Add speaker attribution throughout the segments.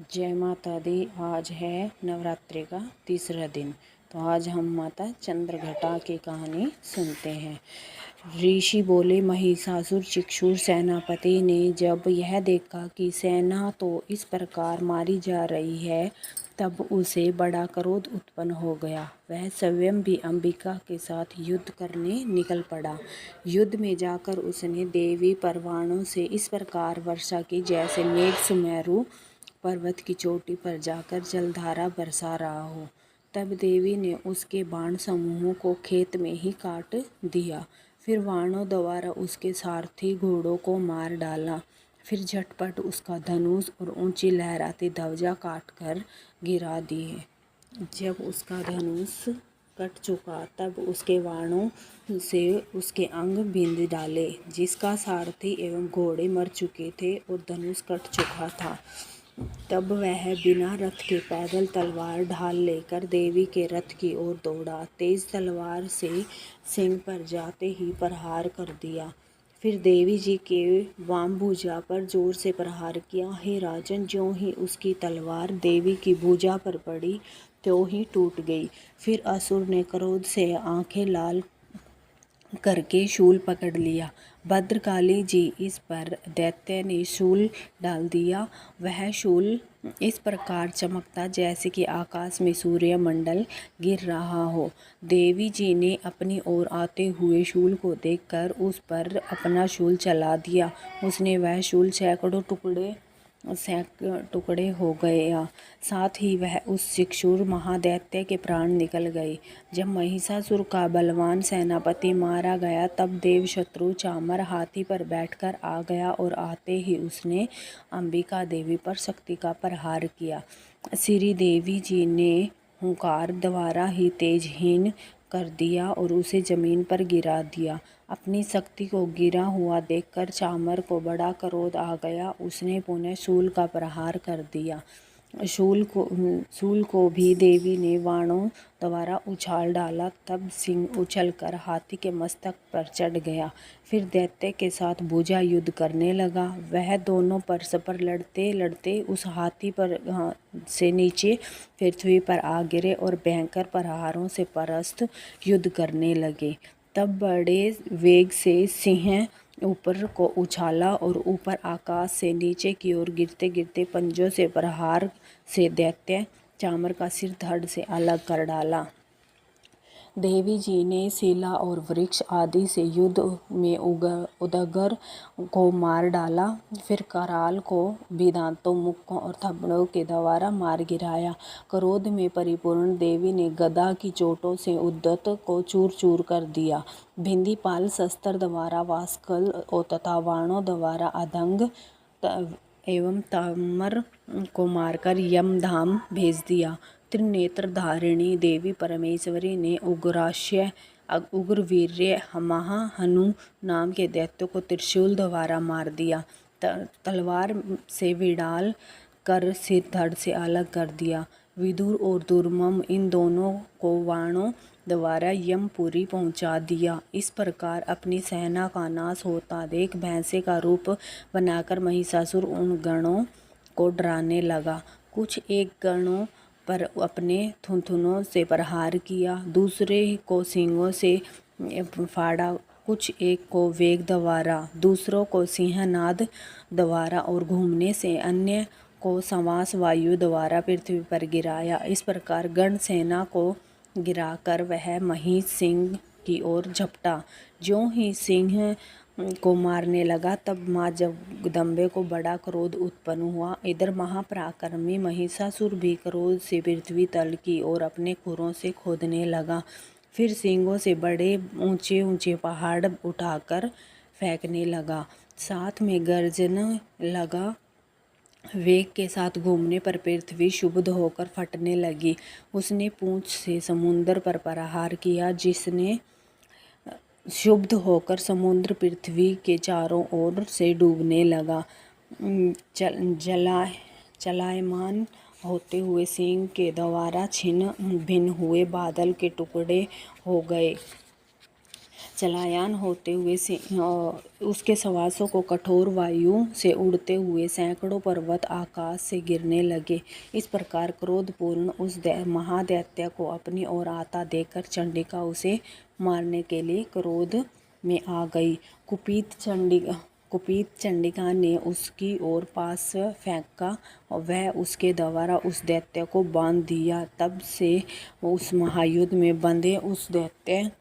Speaker 1: जय माता दी। आज है नवरात्रि का तीसरा दिन। तो आज हम माता चंद्रघटा की कहानी सुनते हैं। ऋषि बोले, महिषासुर चिक्षुर सेनापति ने जब यह देखा कि सेना तो इस प्रकार मारी जा रही है, तब उसे बड़ा क्रोध उत्पन्न हो गया। वह स्वयं भी अंबिका के साथ युद्ध करने निकल पड़ा। युद्ध में जाकर उसने देवी परवाणों से इस प्रकार वर्षा की जैसे मेघ सुमेरु पर्वत की चोटी पर जाकर जलधारा बरसा रहा हो। तब देवी ने उसके बाण समूहों को खेत में ही काट दिया। फिर बाणों द्वारा उसके सारथी घोड़ों को मार डाला। फिर झटपट उसका धनुष और ऊंची लहराती ध्वजा काटकर गिरा दिए। जब उसका धनुष कट चुका, तब उसके बाणों से उसके अंग बींध डाले। जिसका सारथी एवं घोड़े मर चुके थे और धनुष कट चुका था, तब वह बिना रथ के पैदल तलवार ढाल लेकर देवी के रथ की ओर दौड़ा। तेज तलवार से सिंह पर जाते ही प्रहार कर दिया। फिर देवी जी के वाम भुजा पर जोर से प्रहार किया। हे राजन, ज्यों ही उसकी तलवार देवी की भुजा पर पड़ी, त्यों ही टूट गई। फिर असुर ने क्रोध से आंखें लाल करके शूल पकड़ लिया। भद्रकाली जी इस पर दैत्य ने शूल डाल दिया। वह शूल इस प्रकार चमकता जैसे कि आकाश में सूर्य मंडल गिर रहा हो। देवी जी ने अपनी ओर आते हुए शूल को देखकर उस पर अपना शूल चला दिया। उसने वह शूल सैकड़ों टुकड़े हो गया। साथ ही वह उस चिक्षुर महादैत्य के प्राण निकल गए। जब महिषासुर का बलवान सेनापति मारा गया, तब देवशत्रु चामर हाथी पर बैठकर आ गया और आते ही उसने अंबिका देवी पर शक्ति का प्रहार किया। श्री देवी जी ने हुंकार द्वारा ही तेजहीन कर दिया और उसे जमीन पर गिरा दिया। अपनी शक्ति को गिरा हुआ देखकर चामर को बड़ा क्रोध आ गया। उसने पुनः शूल का प्रहार कर दिया। शूल को भी देवी ने बाणों द्वारा उछाल डाला। तब सिंह उछलकर हाथी के मस्तक पर चढ़ गया। फिर दैत्य के साथ भुजा युद्ध करने लगा। वह दोनों परस्पर लड़ते लड़ते उस हाथी पर से नीचे पृथ्वी पर आ गिरे और भयंकर प्रहारों से परस्त युद्ध करने लगे। तब बड़े वेग से सिंह ऊपर को उछाला और ऊपर आकाश से नीचे की ओर गिरते गिरते पंजों से प्रहार से दैत्य चामर का सिर धड़ से अलग कर डाला। देवी जी ने शिला और वृक्ष आदि से युद्ध में उदगर को मार डाला। फिर कराल को भी दांतों, मुक्कों और थप्पड़ों के द्वारा मार गिराया। क्रोध में परिपूर्ण देवी ने गदा की चोटों से उद्धत को चूर चूर कर दिया। भिंदीपाल शस्त्र द्वारा वास्कल तथा बाणों द्वारा अधंग एवं तामर को मारकर यमधाम भेज दिया। त्रिनेत्र धारिणी देवी परमेश्वरी ने उग्रवीर्य महाहनु नाम के दैत्य को त्रिशूल द्वारा मार दिया। तलवार से विडाल कर सिर धड़ से अलग कर दिया। विदुर और दुर्मम इन दोनों को बाणों द्वारा यमपुरी पहुंचा दिया। इस प्रकार अपनी सेना का नाश होता देख भैंसे का रूप बनाकर महिषासुर उन गणों को डराने लगा। कुछ एक गणों पर अपने थुथुनों से प्रहार किया, दूसरे को सींगों से फाड़ा, कुछ एक को वेग द्वारा, दूसरों को सिंहनाद द्वारा और घूमने से अन्य को संवास वायु द्वारा पृथ्वी पर गिराया। इस प्रकार गण सेना को गिराकर वह महिष सिंह की ओर झपटा। ज्यों ही सिंह को मारने लगा, तब माँ जगदम्बे को बड़ा क्रोध उत्पन्न हुआ। इधर महापराक्रमी महिषासुर भी क्रोध से पृथ्वी तल की ओर अपने खुरों से खोदने लगा। फिर सींगों से बड़े ऊंचे ऊंचे पहाड़ उठाकर फेंकने लगा। साथ में गर्जन लगा। वेग के साथ घूमने पर पृथ्वी क्षुब्ध होकर फटने लगी। उसने पूंछ से समुद्र पर प्रहार किया, जिसने क्षुब्ध होकर समुद्र पृथ्वी के चारों ओर से डूबने लगा। चलायमान होते हुए सिंह के द्वारा छिन्न भिन्न हुए बादल के टुकड़े हो गए। चलायमान होते हुए से उसके सवासों को कठोर वायु से उड़ते हुए सैकड़ों पर्वत आकाश से गिरने लगे। इस प्रकार क्रोधपूर्ण उस महादैत्य को अपनी ओर आता देखकर चंडिका उसे मारने के लिए क्रोध में आ गई। कुपित चंडिका ने उसकी ओर पास फेंका और वह उसके द्वारा उस दैत्य को बांध दिया। तब से उस महायुद्ध में बंधे उस दैत्य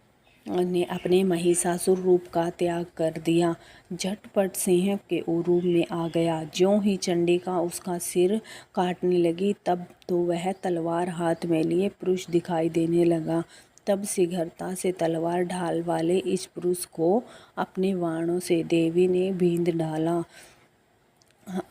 Speaker 1: ने अपने महिषासुर रूप का त्याग कर दिया, झटपट सिंह के रूप में आ गया। ज्यों ही चंडिका उसका सिर काटने लगी तब तो वह तलवार हाथ में लिए पुरुष दिखाई देने लगा। तब शीघ्रता से तलवार ढाल वाले इस पुरुष को अपने बाणों से देवी ने बींध डाला।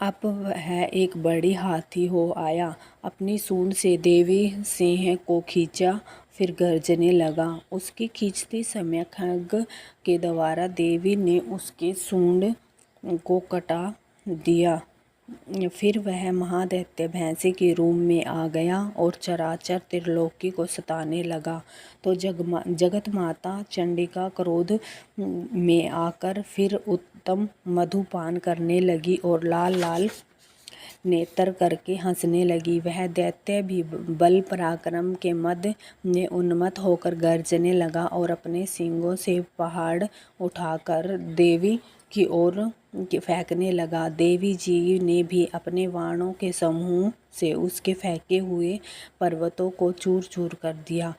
Speaker 1: अब वह एक बड़ी हाथी हो आया। अपनी सूंड से देवी सिंह को खींचा, फिर गर्जने लगा। उसकी खींचते समय खड्ग के द्वारा देवी ने उसके सूंड को कटा दिया। फिर वह महादैत्य भैंसे के रूप में आ गया और चराचर त्रिलोकी को सताने लगा। तो जगत माता चंडिका क्रोध में आकर फिर उत्तम मधुपान करने लगी और लाल लाल नेत्र करके हंसने लगी। वह दैत्य भी बल पराक्रम के मद में उन्मत्त होकर गर्जने लगा और अपने सींगों से पहाड़ उठाकर देवी की ओर फेंकने लगा। देवी जी ने भी अपने बाणों के समूह से उसके फेंके हुए पर्वतों को चूर चूर कर दिया।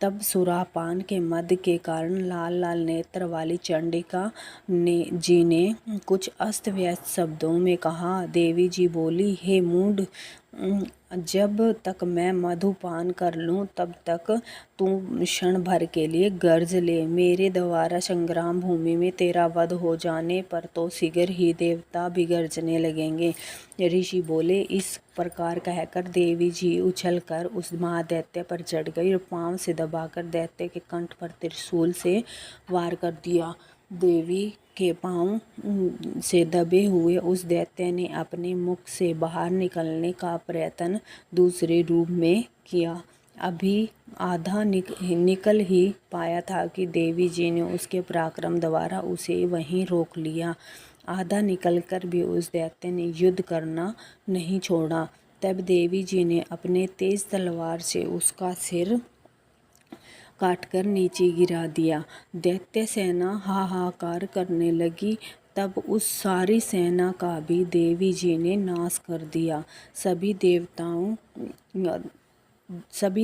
Speaker 1: तब सुरापान के मद के कारण लाल लाल नेत्र वाली चंडिका जी ने कुछ अस्त व्यस्त शब्दों में कहा। देवी जी बोली, हे मूढ़, जब तक मैं मधुपान कर लूं तब तक तू क्षण भर के लिए गर्ज ले। मेरे द्वारा संग्राम भूमि में तेरा वध हो जाने पर तो शीघ्र ही देवता भी गर्जने लगेंगे। ऋषि बोले। इस प्रकार कहकर देवी जी उछलकर उस महादैत्य पर चढ़ गई और पांव से दबाकर दैत्य के कंठ पर त्रिशूल से वार कर दिया। देवी के पांव से दबे हुए उस दैत्य ने अपने मुख से बाहर निकलने का प्रयत्न दूसरे रूप में किया। अभी आधा निकल ही पाया था कि देवी जी ने उसके पराक्रम द्वारा उसे वहीं रोक लिया। आधा निकलकर भी उस दैत्य ने युद्ध करना नहीं छोड़ा। तब देवी जी ने अपने तेज तलवार से उसका सिर काटकर नीचे गिरा दिया। दैत्य सेना हाहाकार करने लगी। तब उस सारी सेना का भी देवी जी ने नाश कर दिया। सभी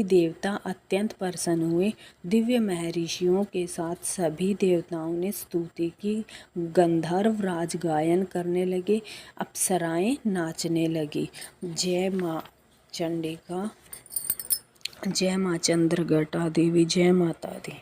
Speaker 1: देवता अत्यंत प्रसन्न हुए। दिव्य महर्षियों के साथ सभी देवताओं ने स्तुति की। गंधर्व राज गायन करने लगे, अप्सराएं नाचने लगी। जय माँ चंडिका, जय माँ चंद्रघटा देवी, जय माता दी।